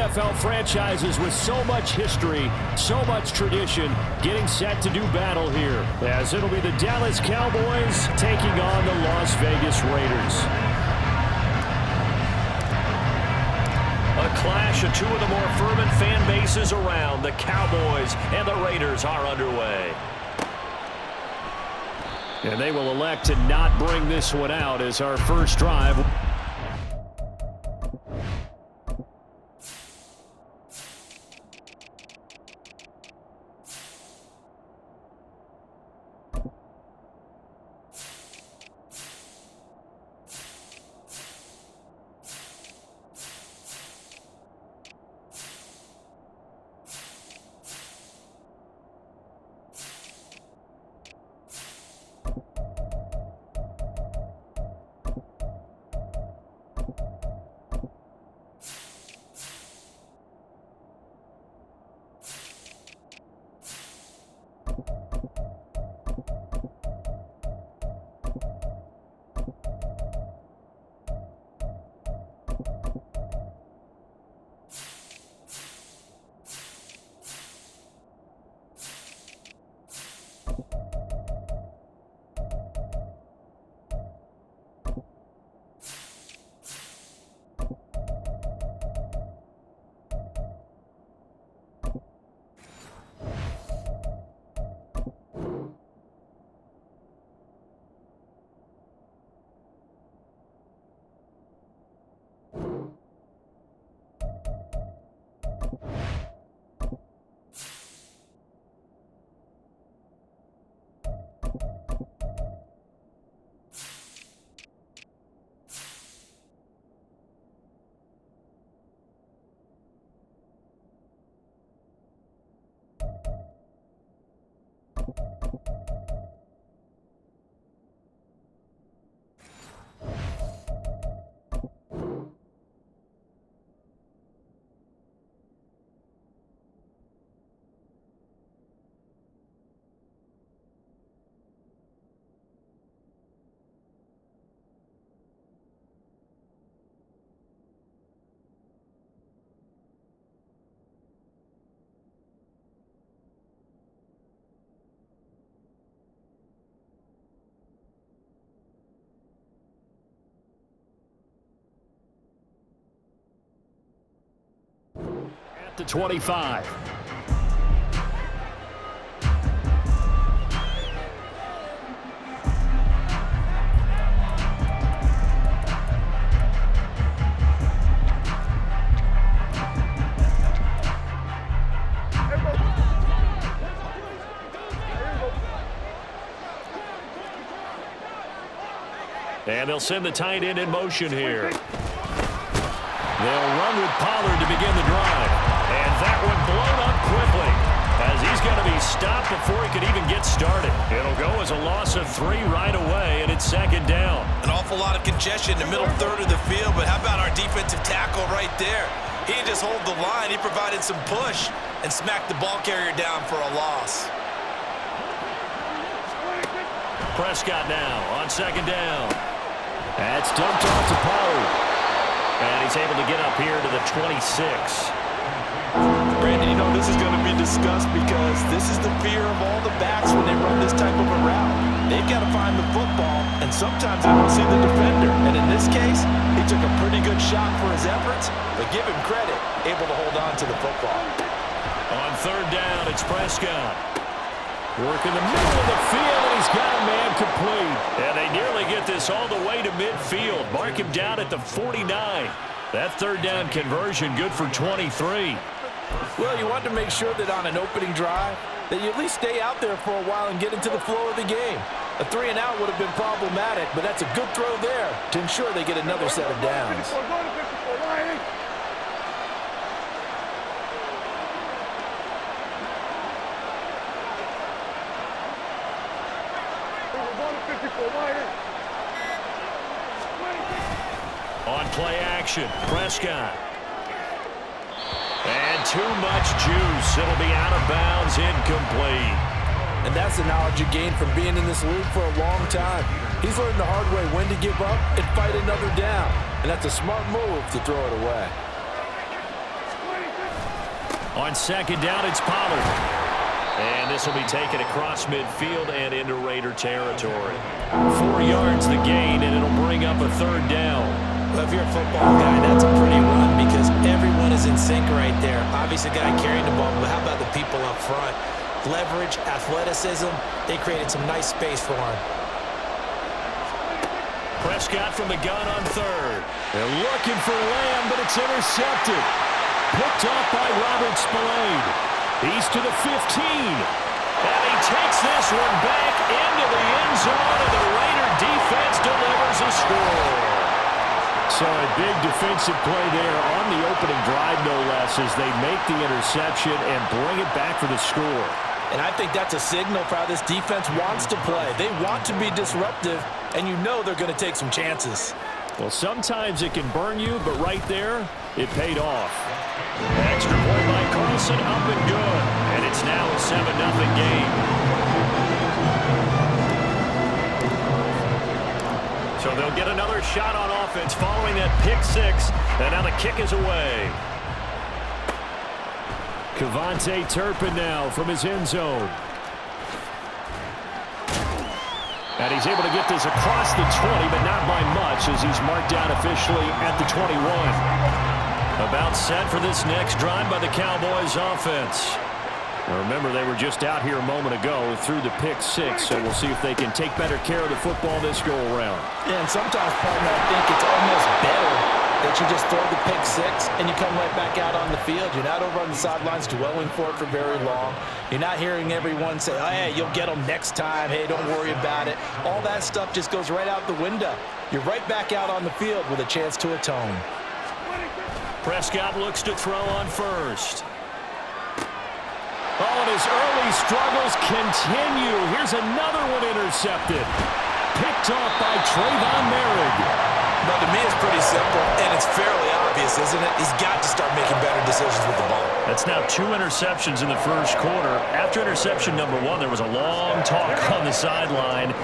NFL franchises with so much history, so much tradition, getting set to do battle here, as it'll be the Dallas Cowboys taking on the Las Vegas Raiders. A clash of two of the more fervent fan bases around. The Cowboys and the Raiders are underway. And they will elect to not bring this one out as our first drive. To 25. And they'll send the tight end in motion here. They'll run with Pollard to begin the drive. And that one blown up quickly as he's going to be stopped before he could even get started. It'll go as a loss of 3 right away, and it's second down. An awful lot of congestion in the middle third of the field, but how about our defensive tackle right there? He didn't just hold the line. He provided some push and smacked the ball carrier down for a loss. Prescott now on second down. That's dumped off to Pollard. And he's able to get up here to the 26. Brandon, you know, this is going to be discussed because this is the fear of all the backs when they run this type of a route. They've got to find the football, and sometimes they don't see the defender. And in this case, he took a pretty good shot for his efforts, but give him credit, able to hold on to the football. On third down, it's Prescott. Work in the middle of the field, and he's got a man complete. And they nearly get this all the way to midfield. Mark him down at the 49. That third down conversion good for 23. Well, you want to make sure that on an opening drive that you at least stay out there for a while and get into the flow of the game. A 3 and out would have been problematic, but that's a good throw there to ensure they get another set of downs. On play action, Prescott. And too much juice. It'll be out of bounds, incomplete. And that's the knowledge you gain from being in this league for a long time. He's learned the hard way when to give up and fight another down. And that's a smart move to throw it away. On second down, it's Pollard. And this will be taken across midfield and into Raider territory. 4 yards the gain, and it'll bring up a third down. Well, if you're a football guy, that's a pretty run because everyone is in sync right there. Obviously, the guy carrying the ball, but how about the people up front? Leverage, athleticism, they created some nice space for him. Prescott from the gun on third. They're looking for Lamb, but it's intercepted. Picked off by Robert Spillane. He's to the 15. And he takes this one back into the end zone, and the Raider defense delivers a score. So a big defensive play there on the opening drive, no less, as they make the interception and bring it back for the score. And I think that's a signal for how this defense wants to play. They want to be disruptive, and you know they're going to take some chances. Well, sometimes it can burn you, but right there, it paid off. Extra point by Carlson, up and good. And it's now a 7-0 game. So they'll get another shot on offense following that pick six. And now the kick is away. Kevontae Turpin now from his end zone. And he's able to get this across the 20, but not by much, as he's marked down officially at the 21. About set for this next drive by the Cowboys offense. Now remember, they were just out here a moment ago through the pick six, so we'll see if they can take better care of the football this go-around. Yeah, and sometimes, partner, I think it's almost better that you just throw the pick six and you come right back out on the field. You're not over on the sidelines dwelling for it for very long. You're not hearing everyone say, oh, hey, you'll get them next time. Hey, don't worry about it. All that stuff just goes right out the window. You're right back out on the field with a chance to atone. Prescott looks to throw on first. Oh, and his early struggles continue. Here's another one intercepted. Picked off by Trayvon Merrick. But to me, it's pretty simple, and it's fairly obvious, isn't it? He's got to start making better decisions with the ball. That's now 2 interceptions in the first quarter. After interception number 1, there was a long talk on the sideline,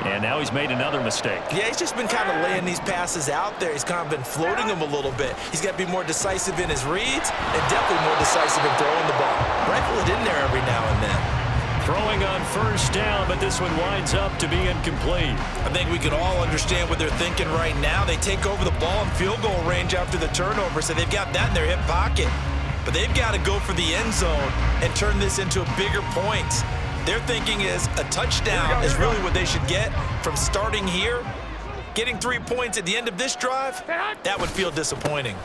and now he's made another mistake. Yeah, he's just been kind of laying these passes out there. He's kind of been floating them a little bit. He's got to be more decisive in his reads and definitely more decisive in throwing the ball. Rifle it in there every now and then. Throwing on first down, but this one winds up to be incomplete. I think we can all understand what they're thinking right now. They take over the ball in field goal range after the turnover, so they've got that in their hip pocket. But they've got to go for the end zone and turn this into a bigger points. Their thinking is a touchdown is really what they should get from starting here. Getting 3 points at the end of this drive, that would feel disappointing.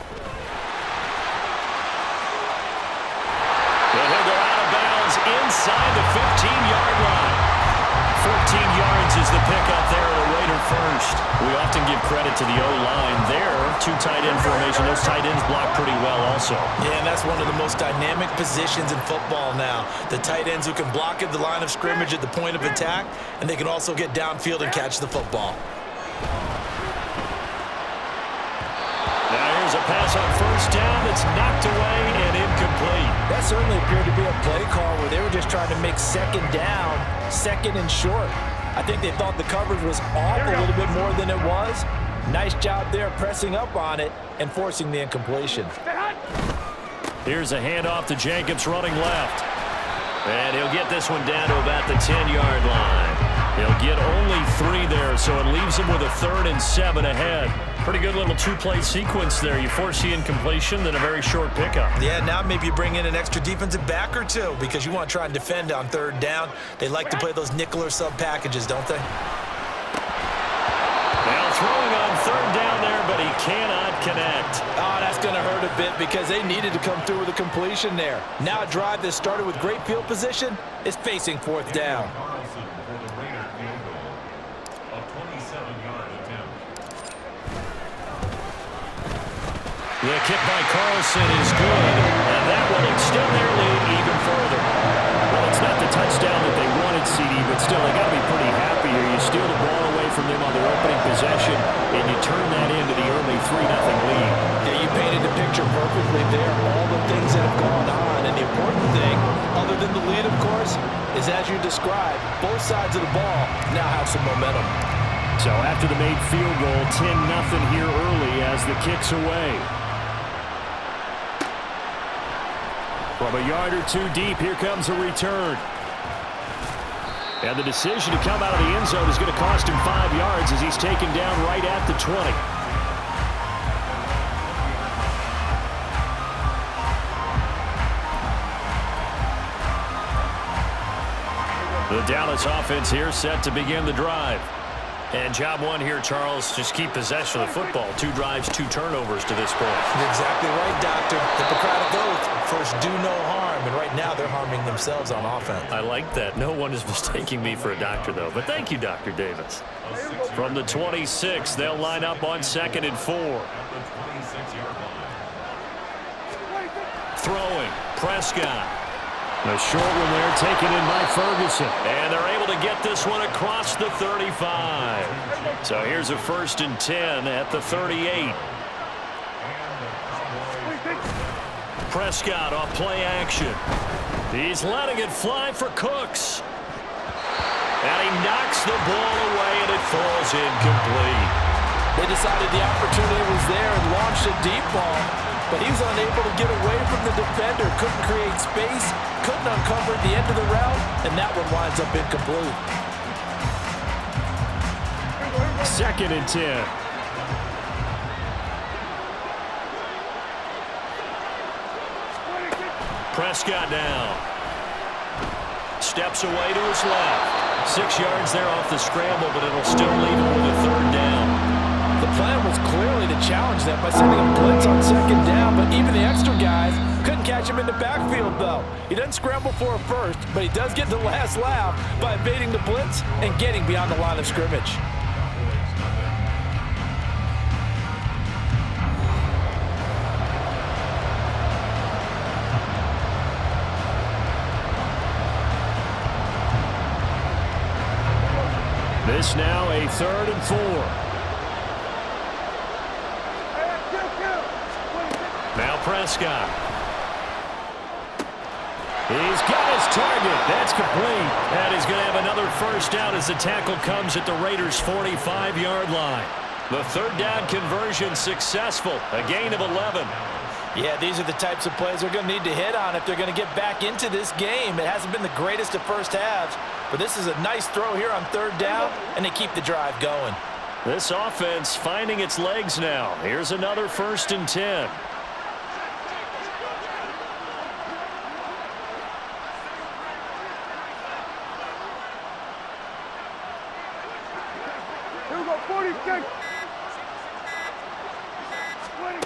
And he'll go out of bounds inside the 15-yard line. 14 yards is the pickup there at a Raider first. We often give credit to the O-line there. 2 tight end formation. Those tight ends block pretty well also. Yeah, and that's one of the most dynamic positions in football now. The tight ends who can block at the line of scrimmage at the point of attack, and they can also get downfield and catch the football. Now here's a pass on first down that's knocked away and incomplete. That certainly appeared to be a play call where they were just trying to make second down, second and short. I think they thought the coverage was off a little bit more than it was. Nice job there pressing up on it and forcing the incompletion. Here's a handoff to Jacobs running left. And he'll get this one down to about the 10-yard line. He'll get only 3 there, so it leaves him with a 3rd and 7 ahead. Pretty good little 2-play sequence there. You force the incompletion, then a very short pickup. Yeah, now maybe you bring in an extra defensive back or 2 because you want to try and defend on 3rd down. They like to play those nickel or sub packages, don't they? Now throwing on 3rd down there, but he cannot connect. Oh, that's going to hurt a bit because they needed to come through with a completion there. Now a drive that started with great field position is facing 4th down. The kick by Carlson is good, and that will extend their lead even further. Well, it's not the touchdown that they wanted, CD, but still, they got to be pretty happy here. You steal the ball away from them on their opening possession, and you turn that into the early 3-0 lead. Yeah, you painted the picture perfectly there. All the things that have gone on, and the important thing, other than the lead, of course, is as you described, both sides of the ball now have some momentum. So after the made field goal, 10-0 here early as the kick's away. From a yard or two deep, here comes a return. And the decision to come out of the end zone is going to cost him 5 yards as he's taken down right at the 20. The Dallas offense here set to begin the drive. And job one here, Charles, just keep possession of the football. 2 drives, 2 turnovers to this point. You're exactly right, Doctor. Hippocratic oath. First, do no harm. And right now, they're harming themselves on offense. I like that. No one is mistaking me for a doctor, though. But thank you, Dr. Davis. From the 26, they'll line up on 2nd and 4. Throwing. Prescott. A short one there taken in by Ferguson. And they're able to get this one across the 35. So here's a 1st and 10 at the 38. Prescott off play action. He's letting it fly for Cooks. And he knocks the ball away, and it falls incomplete. They decided the opportunity was there and launched a deep ball, but he was unable to get away from the defender. Couldn't create space, couldn't uncover the end of the route, and that one winds up incomplete. 2nd and 10. Prescott now. Steps away to his left. 6 yards there off the scramble, but it'll still leave him with a 3rd down. The plan was clearly to challenge them by sending a blitz on 2nd down, but even the extra guys couldn't catch him in the backfield, though. He doesn't scramble for a first, but he does get the last laugh by evading the blitz and getting beyond the line of scrimmage. This now a 3rd and 4. Now Prescott. He's got his target. That's complete. And he's going to have another 1st down as the tackle comes at the Raiders' 45-yard line. The 3rd down conversion successful. A gain of 11. Yeah, these are the types of plays they're going to need to hit on if they're going to get back into this game. It hasn't been the greatest of first halves, but this is a nice throw here on 3rd down, and they keep the drive going. This offense finding its legs now. Here's another 1st and 10.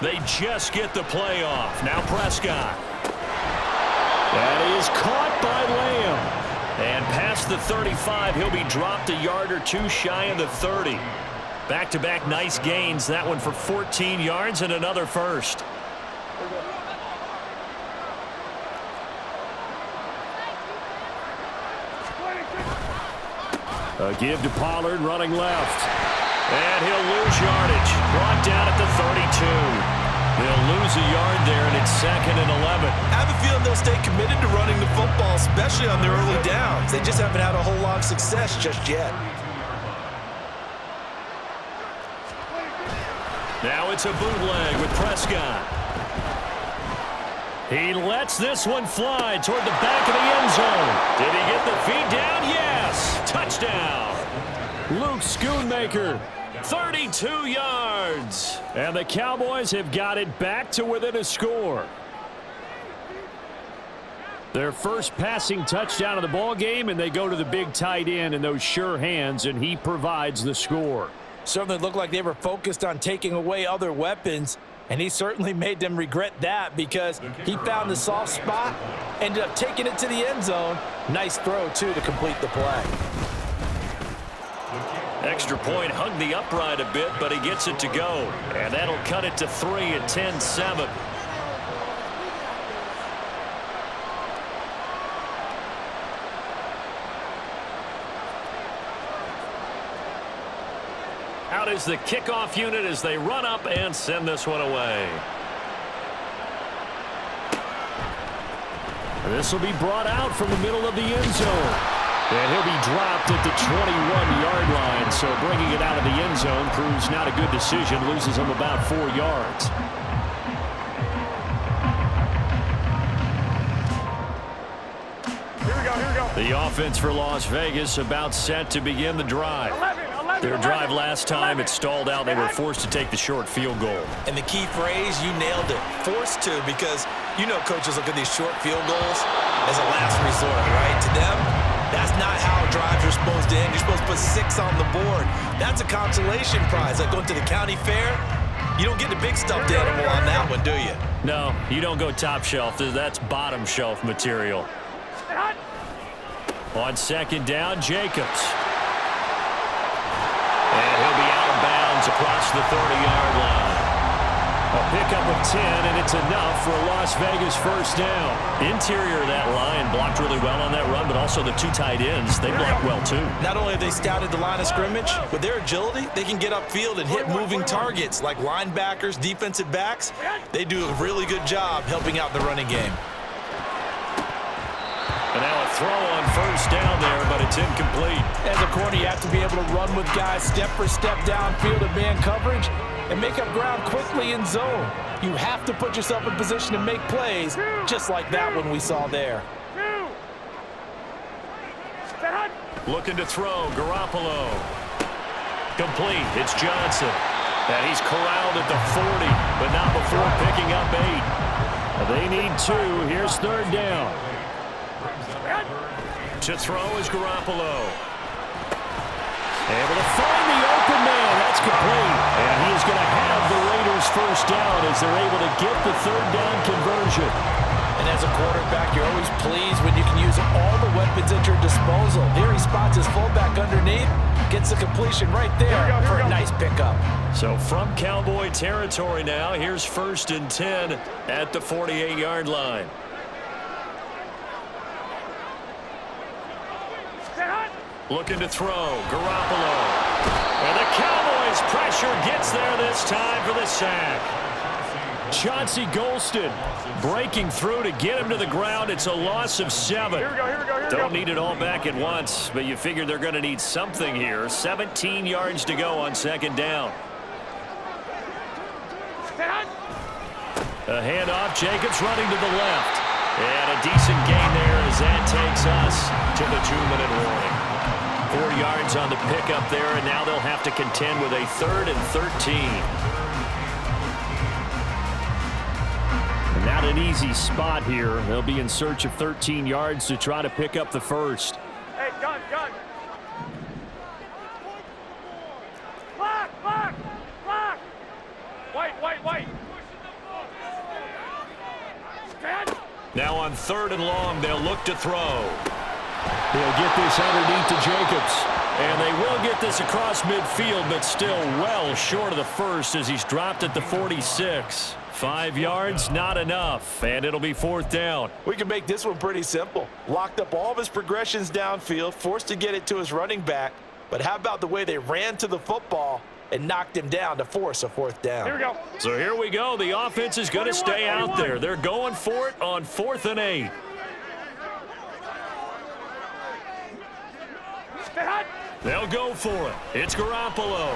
They just get the play off. Now Prescott. That is caught by Lamb. And past the 35, he'll be dropped a yard or 2 shy of the 30. Back-to-back nice gains. That one for 14 yards and another 1st. A give to Pollard running left. And he'll lose yardage. Brought down at the 32. They'll lose a yard there, and it's 2nd and 11. I have a feeling they'll stay committed to running the football, especially on their early downs. They just haven't had a whole lot of success just yet. Now it's a bootleg with Prescott. He lets this one fly toward the back of the end zone. Did he get the feet down? Yes. Touchdown. Luke Schoonmaker, 32 yards. And the Cowboys have got it back to within a score. Their first passing touchdown of the ball game, and they go to the big tight end in those sure hands, and he provides the score. Certainly looked like they were focused on taking away other weapons, and he certainly made them regret that because he found the soft spot, ended up taking it to the end zone. Nice throw, too, to complete the play. Extra point hugged the upright a bit, but he gets it to go. And that'll cut it to 3 at 10-7. Out is the kickoff unit as they run up and send this one away. This will be brought out from the middle of the end zone. And he'll be dropped at the 21-yard line, so bringing it out of the end zone proves not a good decision, loses him about 4 yards. The offense for Las Vegas about set to begin the drive. Their drive last time, it stalled out. They were forced to take the short field goal. And the key phrase, you nailed it, forced to, because you know coaches look at these short field goals as a last resort, right? To them, that's not how drives are supposed to end. You're supposed to put 6 on the board. That's a consolation prize. Like going to the county fair, you don't get the big stuffed animal on that one, do you? No, you don't go top shelf. That's bottom shelf material. On second down, Jacobs. And he'll be out of bounds across the 30-yard line. A pickup of 10, and it's enough for a Las Vegas first down. Interior of that line blocked really well on that run, but also the 2 tight ends, they blocked well too. Not only have they scouted the line of scrimmage, with their agility, they can get upfield and hit moving targets like linebackers, defensive backs. They do a really good job helping out the running game. And now a throw on first down there, but it's incomplete. As a corner, you have to be able to run with guys step for step downfield in man coverage and make up ground quickly in zone. You have to put yourself in position to make plays, just like that one we saw there. Looking to throw, Garoppolo. Complete, it's Johnson. And he's corralled at the 40, but not before picking up 8. They need 2, here's third down. To throw is Garoppolo. Able to find the open man. That's complete. And he is going to have the Raiders first down as they're able to get the third down conversion. And as a quarterback, you're always pleased when you can use all the weapons at your disposal. Here he spots his fullback underneath, gets the completion right there for a nice pickup. So from Cowboy territory now, here's first and 10 at the 48-yard line. Looking to throw, Garoppolo. And the Cowboys' pressure gets there this time for the sack. Chauncey Golston breaking through to get him to the ground. It's a loss of 7. Here we go. Don't need it all back at once, but you figure they're going to need something here. 17 yards to go on second down. A handoff, Jacobs running to the left. And a decent gain there as that takes us to the 2-minute warning. 4 yards on the pickup there, and now they'll have to contend with a 3rd and 13. And not an easy spot here. They'll be in search of 13 yards to try to pick up the first. Hey, gun. Block. White. Now on 3rd and long, they'll look to throw. They'll get this underneath to Jacobs. And they will get this across midfield, but still well short of the first as he's dropped at the 46. 5 yards, not enough, and it'll be 4th down. We can make this one pretty simple. Locked up all of his progressions downfield, forced to get it to his running back. But how about the way they ran to the football and knocked him down to force a 4th down? Here we go. So here we go. The offense is going to stay out there. They're going for it on 4th and 8. They'll go for it. It's Garoppolo.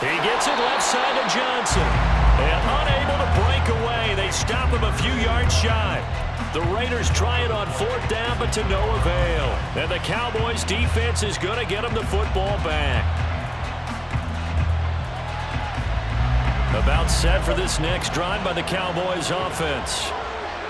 He gets it left side to Johnson. And unable to break away. They stop him a few yards shy. The Raiders try it on 4th down, but to no avail. And the Cowboys defense is going to get them the football back. About set for this next drive by the Cowboys offense.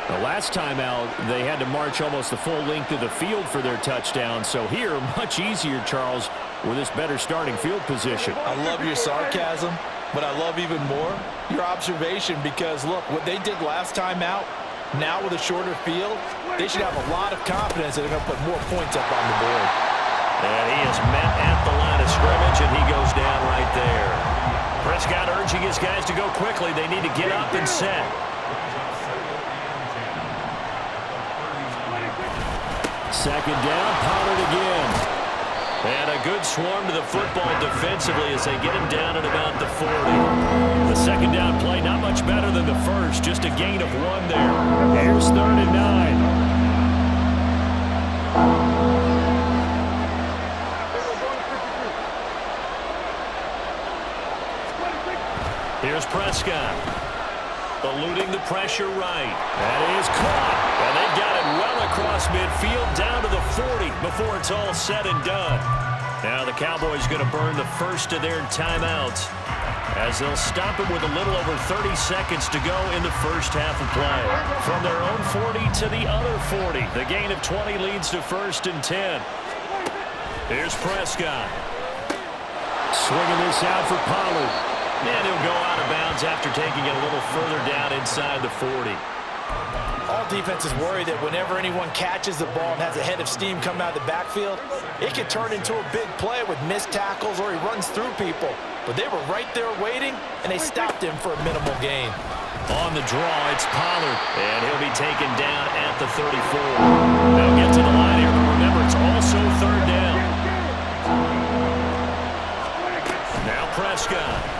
The last time out, they had to march almost the full length of the field for their touchdown. So here, much easier, Charles, with this better starting field position. I love your sarcasm, but I love even more your observation because, look, what they did last time out, now with a shorter field, they should have a lot of confidence that they're going to put more points up on the board. And he is met at the line of scrimmage, and he goes down right there. Prescott urging his guys to go quickly. They need to get up and set. Second down, Pollard again. And a good swarm to the football defensively as they get him down at about the 40. The second down play not much better than the first, just a gain of 1 there. Here's 3rd and 9. Here's Prescott. Eluding the pressure right. That is caught. And they've got it well across across midfield down to the 40 before it's all said and done. Now the Cowboys going to burn the first of their timeouts as they'll stop it with a little over 30 seconds to go in the first half of play. From their own 40 to the other 40, the gain of 20 leads to 1st and 10. Here's Prescott. Swinging this out for Pollard. And he'll go out of bounds after taking it a little further down inside the 40. All defenses worry that whenever anyone catches the ball and has a head of steam coming out of the backfield, it can turn into a big play with missed tackles or he runs through people. But they were right there waiting, and they stopped him for a minimal gain. On the draw, it's Pollard, and he'll be taken down at the 34. They'll get to the line here, but remember, it's also 3rd down. Now Prescott.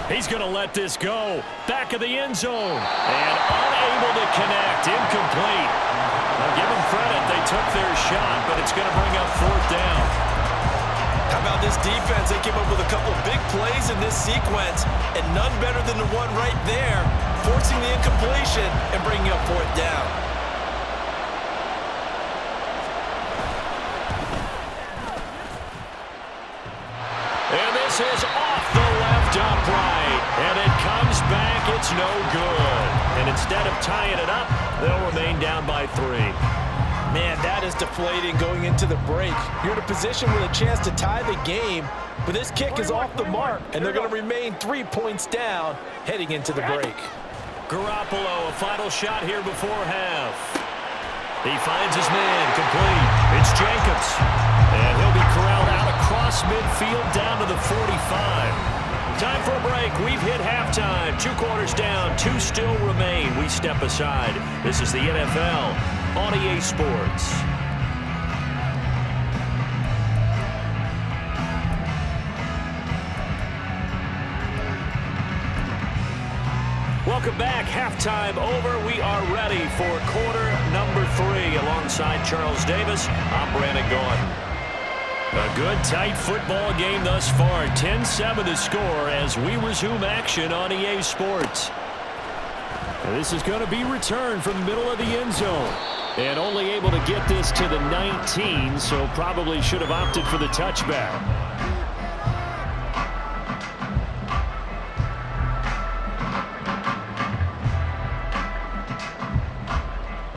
He's going to let this go. Back of the end zone. And unable to connect. Incomplete. Now give them credit. They took their shot, but it's going to bring up 4th down. How about this defense? They came up with a couple of big plays in this sequence, and none better than the one right there, forcing the incompletion and bringing up 4th down. And this is off the left upright. And it comes back. It's no good. And instead of tying it up, they'll remain down by 3. Man, that is deflating going into the break. You're in a position with a chance to tie the game, but this kick is off the mark, and they're going to remain 3 points down heading into the break. Garoppolo, a final shot here before half. He finds his man, complete. It's Jacobs. And he'll be corralled out across midfield down to the 45. Time for a break. We've hit halftime. 2 quarters down, 2 still remain. We step aside. This is the NFL on EA Sports. Welcome back. Halftime over. We are ready for quarter number 3. Alongside Charles Davis, I'm Brandon Gordon. A good, tight football game thus far. 10-7 the score as we resume action on EA Sports. This is going to be returned from the middle of the end zone. And only able to get this to the 19, so probably should have opted for the touchback.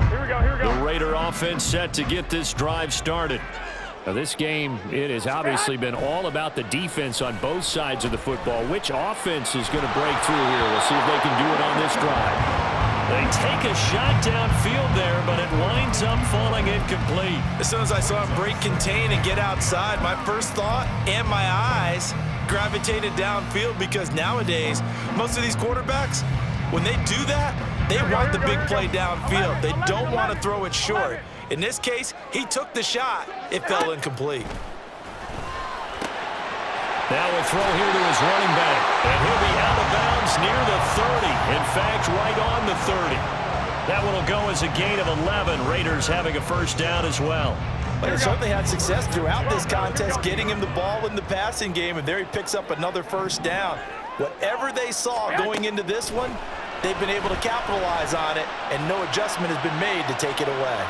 Here we go. The Raider offense set to get this drive started. Now this game, it has obviously been all about the defense on both sides of the football. Which offense is going to break through here? We'll see if they can do it on this drive. They take a shot downfield there, but it winds up falling incomplete. As soon as I saw him break contain and get outside, my first thought and my eyes gravitated downfield, because nowadays, most of these quarterbacks, when they do that, they want the big play downfield. They don't want to throw it short. In this case, he took the shot. It fell incomplete. Now a throw here to his running back. And he'll be out of bounds near the 30. In fact, right on the 30. That one will go as a gain of 11. Raiders having a first down as well. But they certainly had success throughout this contest, getting him the ball in the passing game, and there he picks up another first down. Whatever they saw going into this one, they've been able to capitalize on it, and no adjustment has been made to take it away.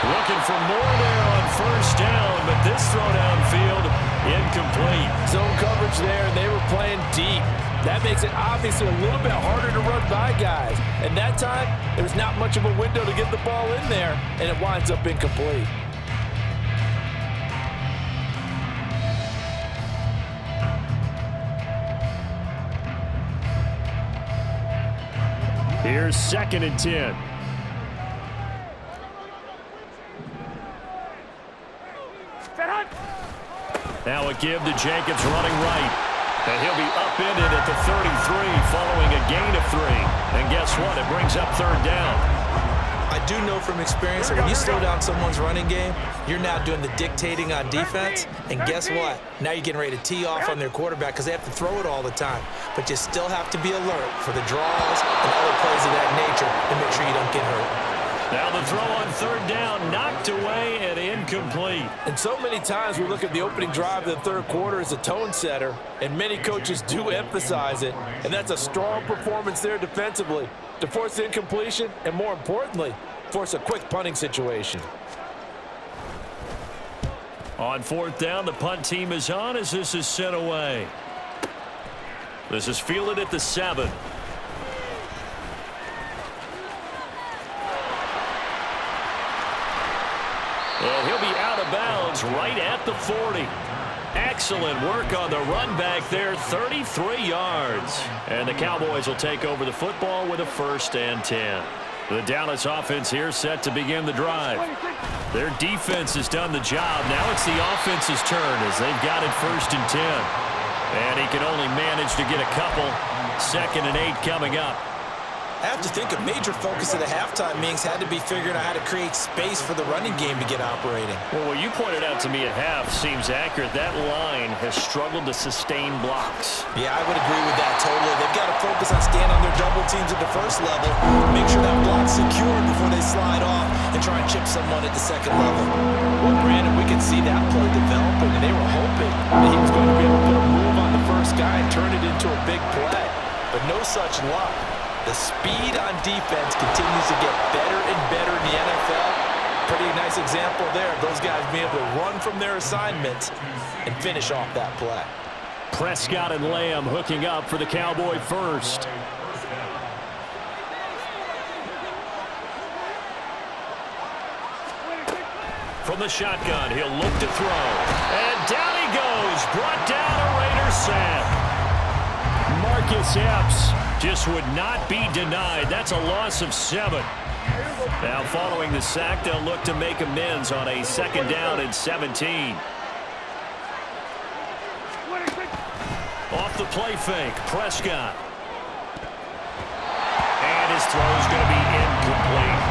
Looking for more there on first down, but this throw downfield, incomplete. Zone coverage there, and they were playing deep. That makes it obviously a little bit harder to run by guys. And that time, there was not much of a window to get the ball in there, and it winds up incomplete. Here's 2nd and 10. Now a give to Jacobs running right. And he'll be upended at the 33 following a gain of 3. And guess what? It brings up 3rd down. I do know from experience that when you slow down someone's running game, you're now doing the dictating on defense. And guess what? Now you're getting ready to tee off on their quarterback because they have to throw it all the time. But you still have to be alert for the draws and other plays of that nature to make sure you don't get hurt. Now the throw on 3rd down, knocked away and incomplete. And so many times we look at the opening drive of the 3rd quarter as a tone setter, and many coaches do emphasize it. And that's a strong performance there defensively to force incompletion and, more importantly, force a quick punting situation. On fourth down, the punt team is on as this is sent away. This is fielded at the 7. And he'll be out of bounds right at the 40. Excellent work on the run back there, 33 yards. And the Cowboys will take over the football with a 1st and 10. The Dallas offense here set to begin the drive. Their defense has done the job. Now it's the offense's turn as they've got it 1st and 10. And he can only manage to get a couple. 2nd and 8 coming up. I have to think a major focus of the halftime meetings had to be figuring out how to create space for the running game to get operating. Well, what you pointed out to me at half seems accurate. That line has struggled to sustain blocks. Yeah, I would agree with that totally. They've got to focus on staying on their double teams at the first level, make sure that block's secured before they slide off and try and chip someone at the second level. Well, Brandon, we could see that play developing, and they were hoping that he was going to be able to put a move on the first guy and turn it into a big play. But no such luck. The speed on defense continues to get better and better in the NFL. Pretty nice example there of those guys being able to run from their assignments and finish off that play. Prescott and Lamb hooking up for the Cowboy first. From the shotgun, he'll look to throw. And down he goes. Brought down a Raider sack. Marcus Epps just would not be denied. That's a loss of 7. Now following the sack, they'll look to make amends on a 2nd down and 17. Off the play fake, Prescott. And his throw's going to be incomplete.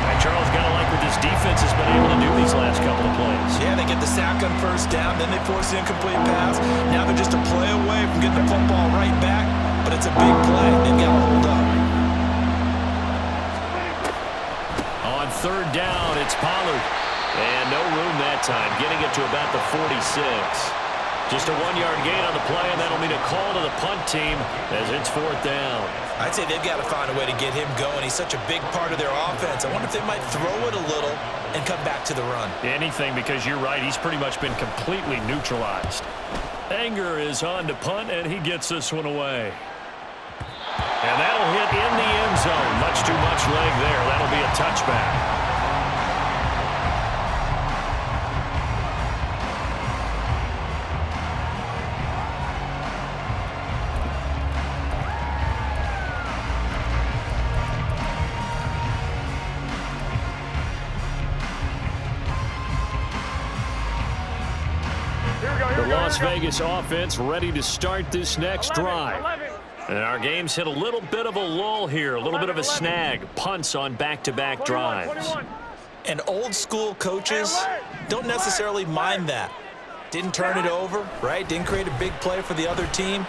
And Charles, got to like what this defense has been able to do these last couple of plays. Yeah, they get the sack on 1st down, then they force the incomplete pass. Now they're just a play away from getting the football right back, but it's a big play. They've got to hold up. On 3rd down, it's Pollard. And no room that time, getting it to about the 46. Just a 1-yard gain on the play, and that'll mean a call to the punt team as it's 4th down. I'd say they've got to find a way to get him going. He's such a big part of their offense. I wonder if they might throw it a little and come back to the run. Anything, because you're right. He's pretty much been completely neutralized. Anger is on to punt, and he gets this one away. And that'll hit in the end zone. Much too much leg there. That'll be a touchback. The Las Vegas offense ready to start this next drive. And our game's hit a little bit of a lull here, a little bit of a snag. Punts on back-to-back drives. And old school coaches don't necessarily mind that. Didn't turn it over, right? Didn't create a big play for the other team.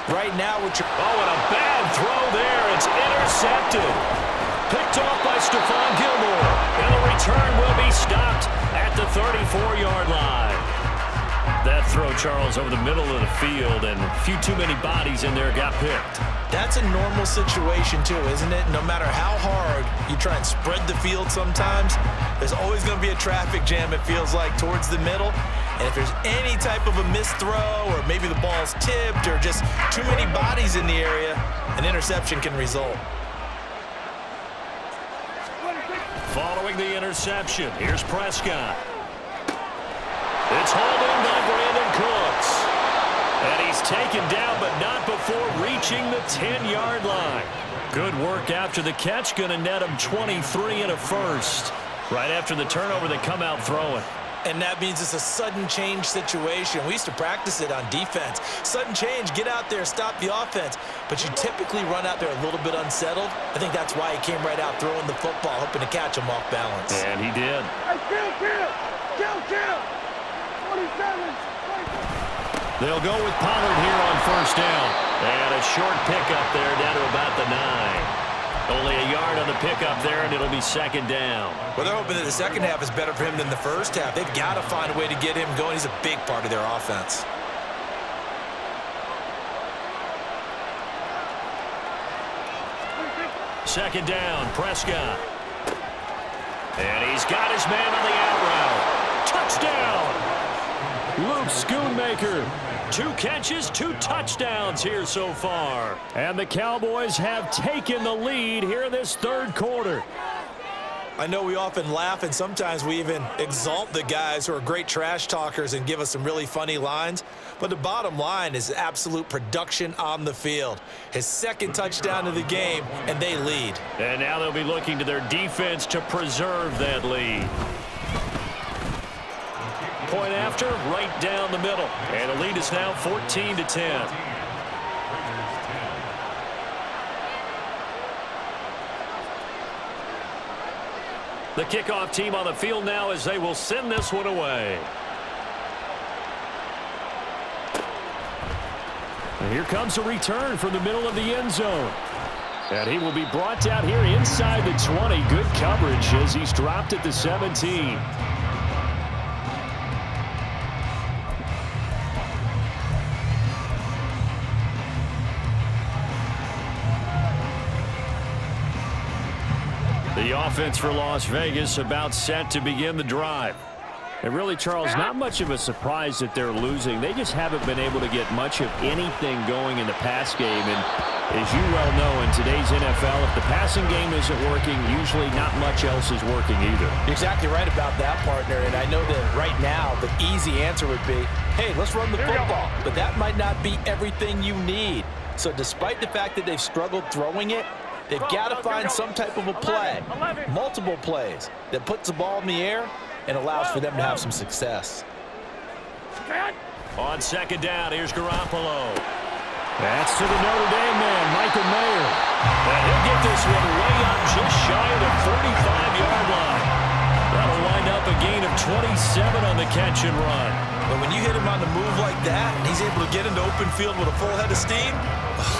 Right now, what you're... Oh, and a bad throw there. It's intercepted. Picked off by Stephon Gilmore. And the return will be stopped at the 34-yard line. That throw, Charles, over the middle of the field, and a few too many bodies in there got picked. That's a normal situation, too, isn't it? No matter how hard you try and spread the field sometimes, there's always going to be a traffic jam, it feels like, towards the middle. And if there's any type of a missed throw, or maybe the ball's tipped, or just too many bodies in the area, an interception can result. Following the interception, here's Prescott. It's hauled in by Brandon Cooks. And he's taken down, but not before reaching the 10-yard line. Good work after the catch. Going to net him 23 and a first. Right after the turnover, they come out throwing. And that means it's a sudden change situation. We used to practice it on defense. Sudden change, get out there, stop the offense. But you typically run out there a little bit unsettled. I think that's why he came right out throwing the football, hoping to catch him off balance. And he did. Hey, kill! 27. They'll go with Pollard here on 1st down. And a short pickup there down to about the 9. Only a yard on the pickup there, and it'll be 2nd down. Well, they're hoping that the second half is better for him than the first half. They've got to find a way to get him going. He's a big part of their offense. Second down, Prescott. And he's got his man on the out route. Touchdown! Luke Schoonmaker. 2 catches, 2 touchdowns here so far. And the Cowboys have taken the lead here in this third quarter. I know we often laugh, and sometimes we even exalt the guys who are great trash talkers and give us some really funny lines. But the bottom line is absolute production on the field. His 2nd touchdown of the game, and they lead. And now they'll be looking to their defense to preserve that lead. Point after, right down the middle. And the lead is now 14-10. The kickoff team on the field now as they will send this one away. And here comes a return from the middle of the end zone. And he will be brought down here inside the 20. Good coverage as he's dropped at the 17. The offense for Las Vegas about set to begin the drive. And really, Charles, not much of a surprise that they're losing. They just haven't been able to get much of anything going in the pass game. And as you well know, in today's NFL, if the passing game isn't working, usually not much else is working either. You're exactly right about that, partner. And I know that right now the easy answer would be, hey, let's run the football. But that might not be everything you need. So despite the fact that they've struggled throwing it, they've got to find some type of a play, multiple plays, that puts the ball in the air and allows for them to have some success. On 2nd down, here's Garoppolo. That's to the Notre Dame man, Michael Mayer. And he'll get this one way up just shy of the 45-yard line. That'll wind up a gain of 27 on the catch and run. But when you hit him on the move like that, and he's able to get into open field with a full head of steam,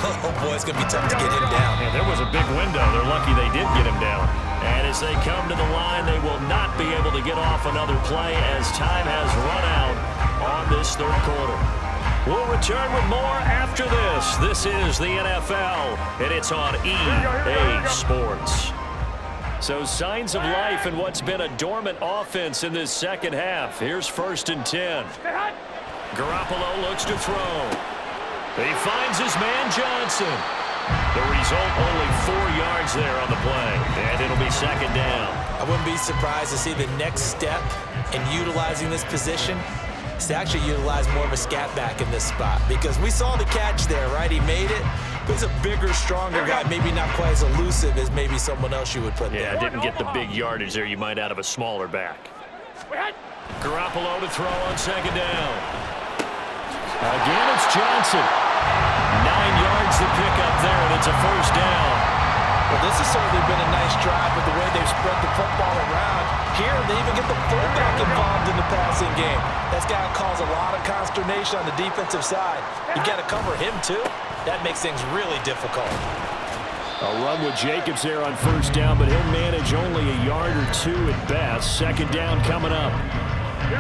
oh boy, it's going to be tough to get him down. Yeah, there was a big window. They're lucky they did get him down. And as they come to the line, they will not be able to get off another play as time has run out on this third quarter. We'll return with more after this. This is the NFL, and it's on EA Sports. So signs of life in what's been a dormant offense in this second half. Here's 1st and 10. Garoppolo looks to throw. He finds his man Johnson. The result, only 4 yards there on the play. And it'll be 2nd down. I wouldn't be surprised to see the next step in utilizing this position is to actually utilize more of a scat back in this spot. Because we saw the catch there, right? He made it. But he's a bigger, stronger guy, maybe not quite as elusive as maybe someone else you would put there. Yeah, didn't get the big yardage there you might out of a smaller back. Garoppolo to throw on 2nd down. Again, it's Johnson. 9 yards to pick up there, and it's a 1st down. Well, this has certainly been a nice drive with the way they've spread the football around. Here, they even get the fullback involved in the passing game. That's got to cause a lot of consternation on the defensive side. You got to cover him, too. That makes things really difficult. A run with Jacobs there on 1st down, but he'll manage only a yard or 2 at best. 2nd down coming up.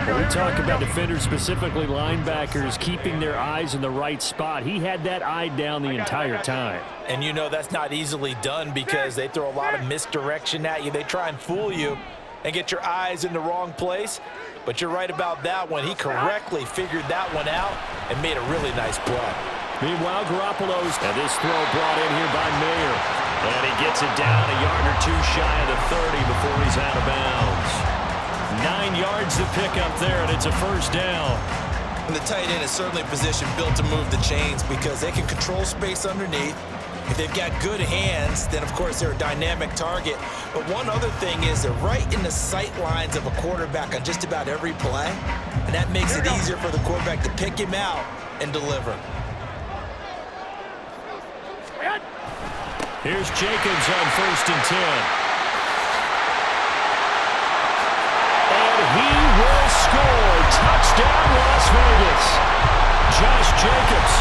When we talk about defenders, specifically linebackers, keeping their eyes in the right spot, he had that eye down the entire time. And you know that's not easily done because they throw a lot of misdirection at you. They try and fool you and get your eyes in the wrong place. But you're right about that one. He correctly figured that one out and made a really nice play. Meanwhile, Garoppolo's, and this throw brought in here by Mayer. And he gets it down a yard or 2 shy of the 30 before he's out of bounds. 9 yards to pick up there, and it's a 1st down. And the tight end is certainly a position built to move the chains because they can control space underneath. If they've got good hands, then of course they're a dynamic target. But one other thing is they're right in the sight lines of a quarterback on just about every play. And that makes it easier for the quarterback to pick him out and deliver. Here's Jacobs on 1st and 10. And he will score. Touchdown, Las Vegas. Josh Jacobs,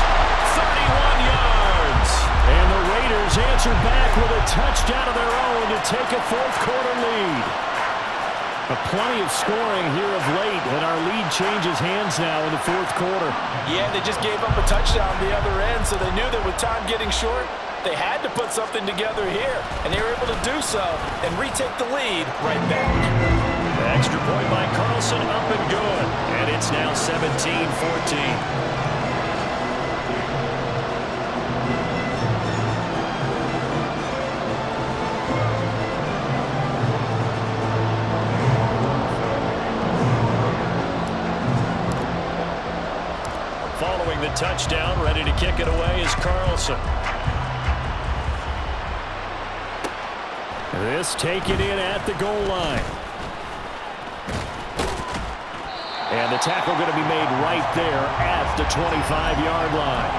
31 yards. And the Raiders answer back with a touchdown of their own to take a 4th quarter lead. Plenty of scoring here of late, and our lead changes hands now in the 4th quarter. Yeah, they just gave up a touchdown on the other end, so they knew that with time getting short, They had to put something together here, and they were able to do so and retake the lead right back. Extra point by Carlson, up and good. And it's now 17-14. Following the touchdown, ready to kick it away is Carlson. This taken in at the goal line. And the tackle going to be made right there at the 25-yard line.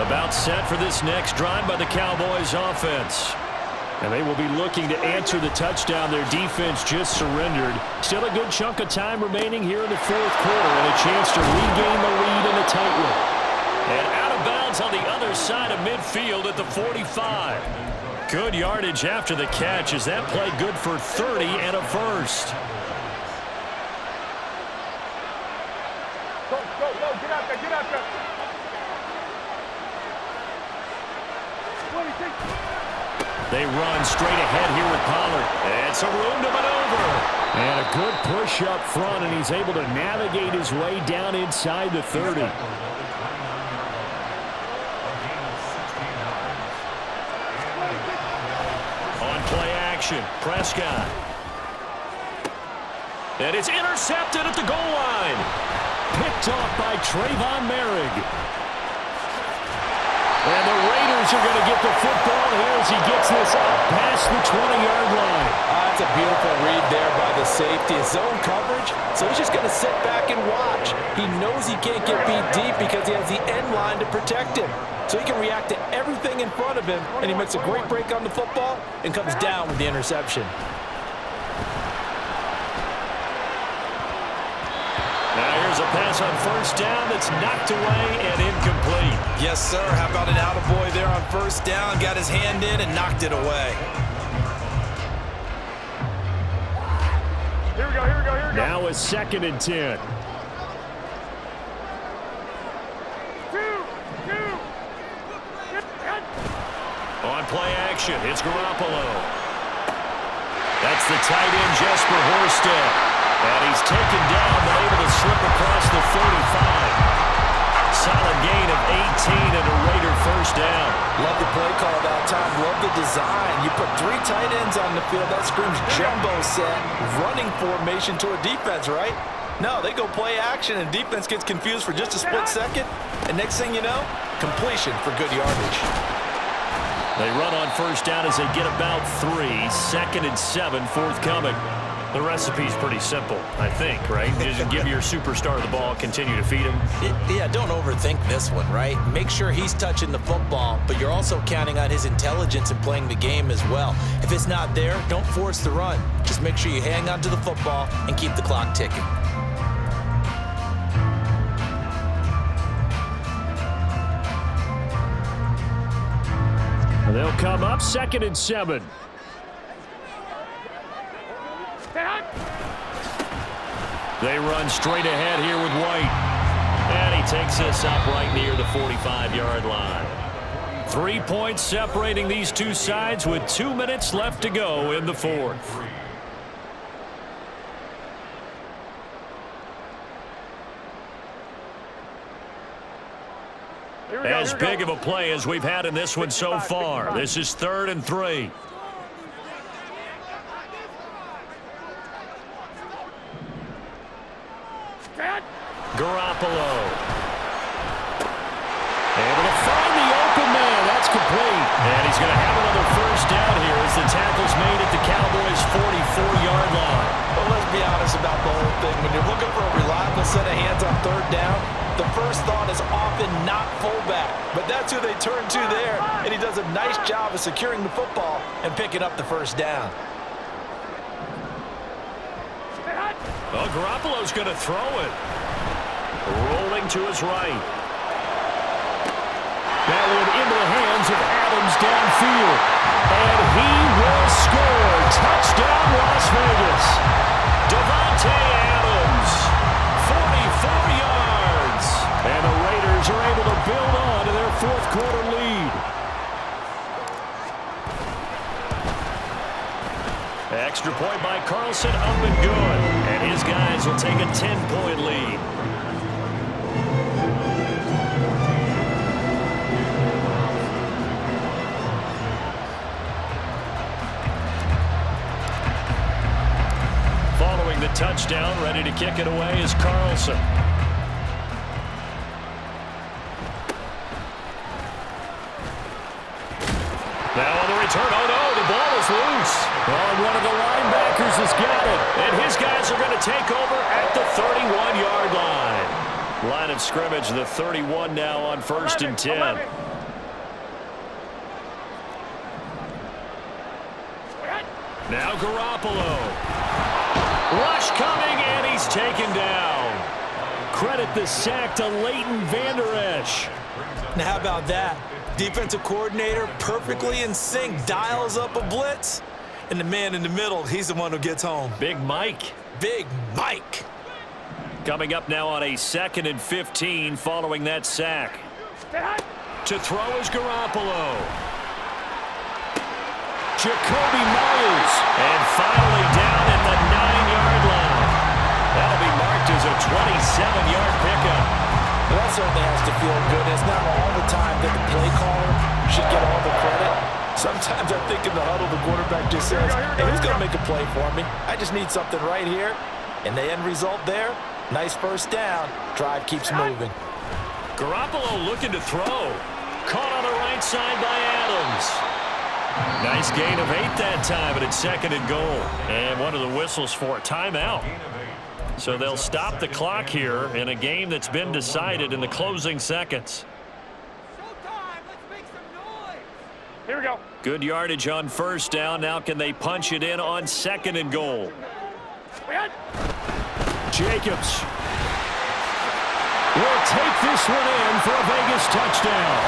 About set for this next drive by the Cowboys offense. And they will be looking to answer the touchdown their defense just surrendered. Still a good chunk of time remaining here in the fourth quarter and a chance to regain the lead in a tight one. And out of bounds on the other side of midfield at the 45. Good yardage after the catch as that play good for 30 and a first. Go, get out there. 26. They run straight ahead here with Pollard. It's a room to maneuver. And a good push up front, and he's able to navigate his way down inside the 30. On play action, Prescott. And it's intercepted at the goal line. Picked off by Trayvon Merrick. And the Raiders are going to get the football here as he gets this up past the 20-yard line. That's a beautiful read there by the safety. His zone coverage, so he's just going to sit back and watch. He knows he can't get beat deep because he has the end line to protect him. So he can react to everything in front of him, and he makes a great break on the football and comes down with the interception. Now here's a pass on first down that's knocked away and incomplete. Yes, sir. How about an attaboy there on first down? Got his hand in and knocked it away. Here we go. Now a 2nd and 10. On play action, it's Garoppolo. That's the tight end, Jesper Horsted. And he's taken down, but able to slip across the 35. Solid gain of 18 and a Raider first down. Love the play call that time. Love the design. You put 3 tight ends on the field. That screams jumbo set, running formation to a defense, right? No, they go play action, and defense gets confused for just a split second. And next thing you know, completion for good yardage. They run on first down as they get about 3. 2nd and 7 forthcoming. The recipe's pretty simple, I think, right? Just give your superstar the ball, continue to feed him. Yeah, don't overthink this one, right? Make sure he's touching the football, but you're also counting on his intelligence in playing the game as well. If it's not there, don't force the run. Just make sure you hang on to the football and keep the clock ticking. They'll come up 2nd and 7. They run straight ahead here with White. And he takes this up right near the 45-yard line. 3 points separating these two sides with 2 minutes left to go in the fourth. As big of a play as we've had in this one so far. This is 3rd and 3. Garoppolo. Able to find the open man. That's complete. And he's going to have another first down here as the tackle's made at the Cowboys' 44-yard line. Well, let's be honest about the whole thing. When you're looking for a reliable set of hands on 3rd down, the first thought is often not fullback. But that's who they turn to there, and he does a nice job of securing the football and picking up the first down. Well, Garoppolo's going to throw it. Rolling to his right. That one into the hands of Adams downfield. And he will score. Touchdown, Las Vegas. Davante Adams, 44 yards. build on to their fourth quarter lead. Extra point by Carlson, up and good. And his guys will take a 10-point lead. Following the touchdown, ready to kick it away is Carlson. Now on the return, oh no, the ball is loose. Oh, one of the linebackers has got it. And his guys are going to take over at the 31-yard line. Line of scrimmage, the 31 now on 1st and 10. Now Garoppolo. Rush coming, and he's taken down. Credit the sack to Leighton Vander Esch. Now how about that? Defensive coordinator perfectly in sync, dials up a blitz, and the man in the middle, he's the one who gets home. Big Mike. Big Mike. Coming up now on a 2nd and 15 following that sack. To throw is Garoppolo. Jacoby Myers. And finally down at the 9-yard line. That'll be marked as a 27-yard pickup. Well, that certainly has to feel good. It's not all the time that the play caller should get all the credit. Sometimes I think in the huddle, the quarterback just says, hey, who's going to make a play for me? I just need something right here. And the end result there, nice first down. Drive keeps moving. Garoppolo looking to throw. Caught on the right side by Adams. Nice gain of 8 that time, but it's 2nd and goal. And one of the whistles for a timeout. So they'll stop the clock here in a game that's been decided in the closing seconds. Showtime! Let's make some noise! Here we go. Good yardage on 1st down. Now can they punch it in on 2nd and goal? Jacobs will take this one in for a Vegas touchdown.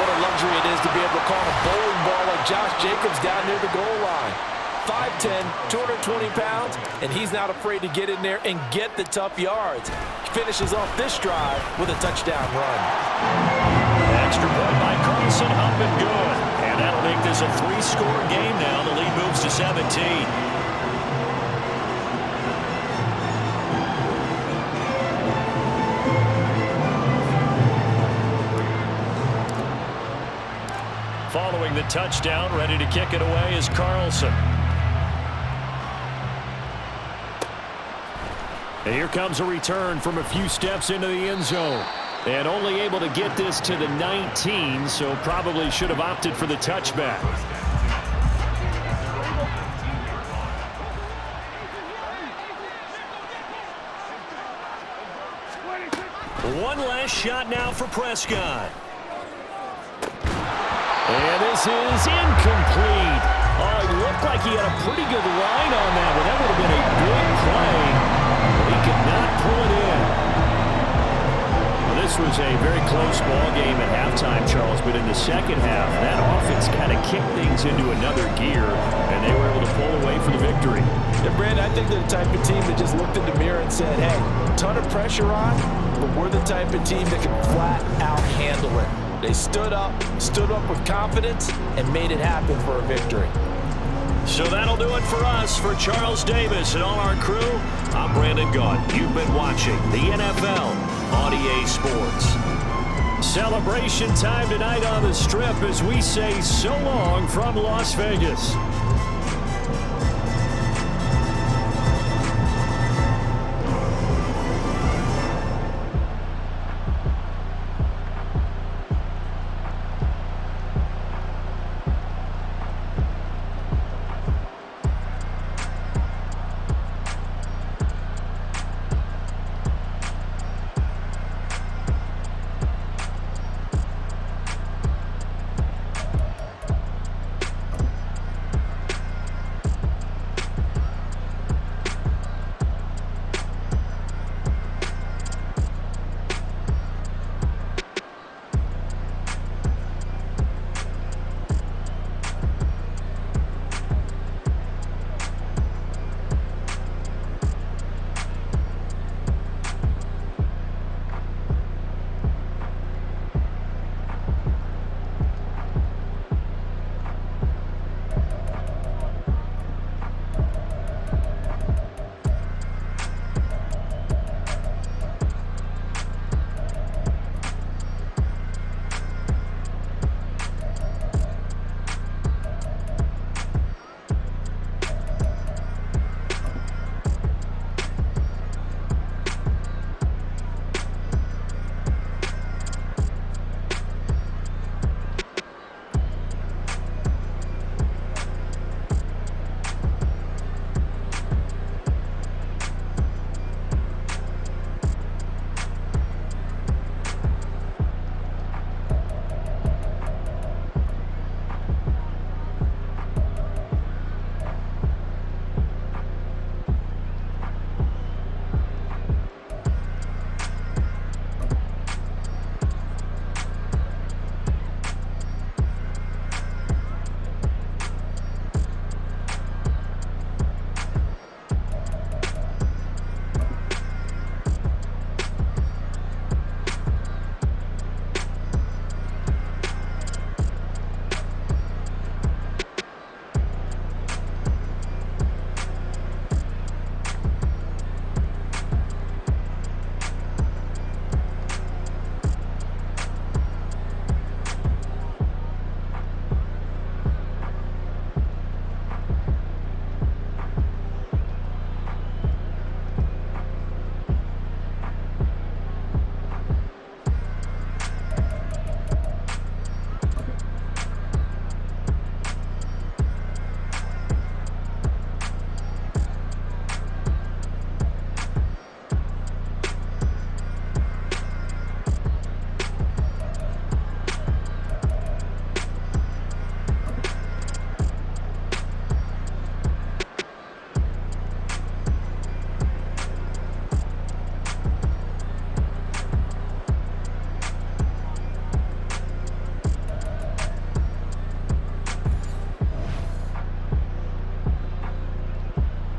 What a luxury it is to be able to call a bowling ball like Josh Jacobs down near the goal line. 5'10", 220 pounds, and he's not afraid to get in there and get the tough yards. He finishes off this drive with a touchdown run. Extra point by Carlson, up and good. And that'll make this a 3-score game now. The lead moves to 17. Following the touchdown, ready to kick it away is Carlson. And here comes a return from a few steps into the end zone. And only able to get this to the 19, so probably should have opted for the touchback. One last shot now for Prescott. And this is incomplete. Oh, it looked like he had a pretty good line on that one. That would have been a big play, but he could not pull it in. Well, this was a very close ball game at halftime, Charles, but in the second half, that offense kind of kicked things into another gear, and they were able to pull away for the victory. Yeah, Brandon, I think they're the type of team that just looked in the mirror and said, hey, ton of pressure on, but we're the type of team that can flat out handle it. They stood up with confidence, and made it happen for a victory. So that'll do it for us. For Charles Davis and all our crew, I'm Brandon Gaunt. You've been watching the NFL on EA Sports. Celebration time tonight on the Strip as we say so long from Las Vegas.